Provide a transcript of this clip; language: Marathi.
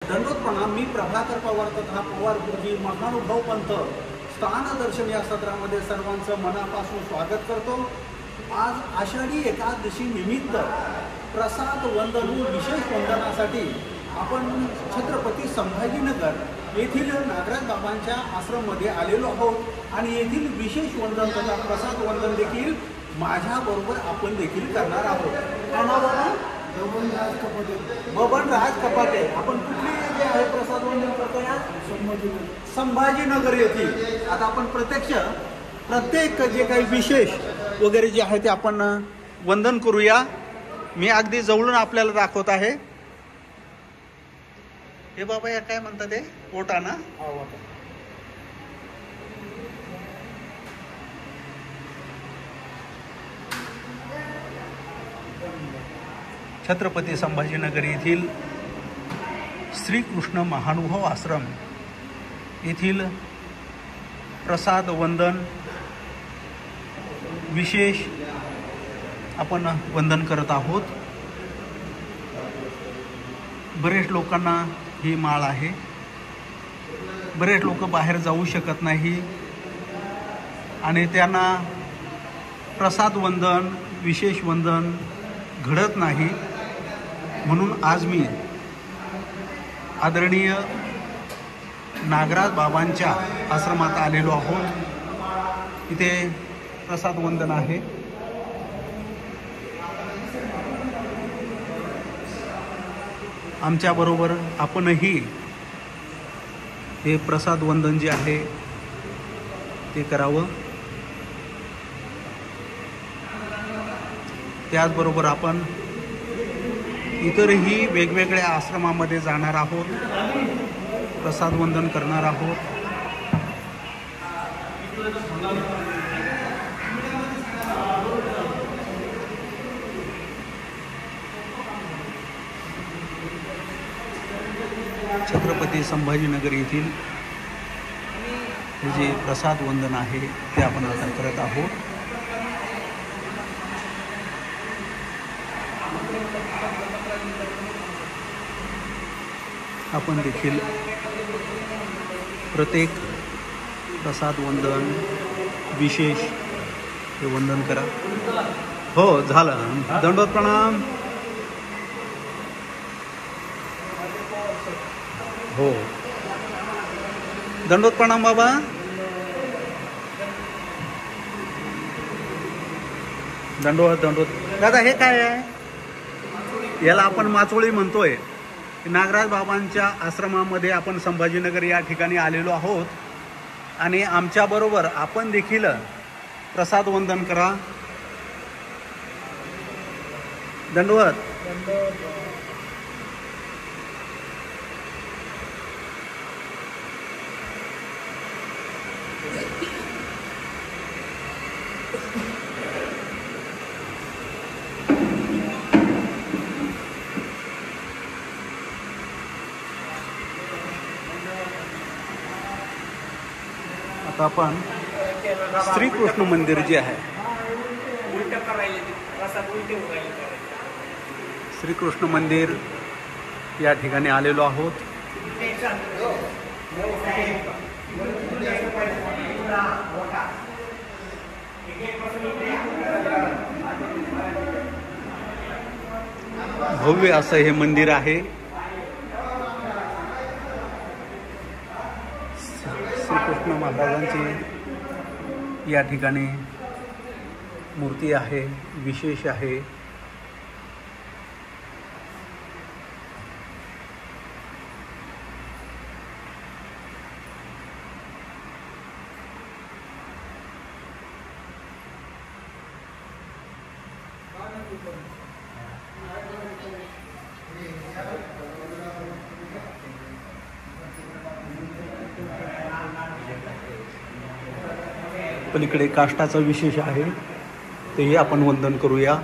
दंडोत्पन्ना मी प्रभाकर पवार तथा पवार गुरुजी महानुभव पंथ स्थानदर्शन या सत्रामध्ये सर्वांचं मनापासून स्वागत करतो। आज आषाढी एकादशी निमित्त प्रसाद वंदन विशेष वंदनासाठी आपण छत्रपती संभाजीनगर येथील नागराज बाबांच्या आश्रममध्ये आलेलो आहोत आणि येथील विशेष वंदन तथा प्रसाद वंदन देखील माझ्याबरोबर आपण देखील करणार आहोत। काय नाव आहे? बबन राज कपाटे। आपण कुठली जे आहे प्रसाद वंदन करतो या संभाजीनगर येथील। आता आपण प्रत्येक जे काही विशेष वगैरे जे आहे ते आपण वंदन करूया। मी अगदी जवळून आपल्याला दाखवत आहे। हे बाबा या काय म्हणतात ते ओटा ना? छत्रपती संभाजीनगर येथील श्रीकृष्ण महानुभव आश्रम येथील प्रसाद वंदन विशेष आपण वंदन करत आहोत। बरेच लोकांना ही माळ आहे। बरेच लोक बाहेर जाऊ शकत नाही आणि त्यांना प्रसाद वंदन विशेष वंदन घडत नाही, म्हणून आज मी आदरणीय नागराज बाबांच्या आश्रमात आलेलो आहोत। इथे प्रसाद वंदन आहे। आमच्याबरोबर आपणही हे प्रसाद वंदन जे आहे ते करावं। त्याचबरोबर आपण इतरही वेगवेगळ्या आश्रमामध्ये जाणार आहोत, प्रसाद वंदन करणार आहोत। छत्रपती संभाजीनगर येथील हे जे प्रसाद वंदन आहे ते आपण आता करत आहोत। आपण देखील प्रत्येक प्रसाद वंदन विशेष हे वंदन करा। हो झालं। दंडवत प्रणाम। हो दंडवत प्रणाम बाबा। दंडवत दादा हे काय आहे? याला आपण माचोळी म्हणतोय। नागराज बाबांच्या आश्रमामध्ये आपण संभाजीनगर या ठिकाणी आलेलो आहोत आणि आमच्याबरोबर आपण देखील प्रसाद वंदन करा। दंडवत। आता आपण श्रीकृष्ण मंदिर जे आहे श्रीकृष्ण मंदिर या ठिकाणी आलेलो आहोत। भव्य असं हे मंदिर आहे। श्रीकृष्ण महाराजांची या ठिकाणी मूर्ती आहे, विशेष आहे। पलीकडे काष्टाचा विशेष आहे, तेही आपण वंदन करूया।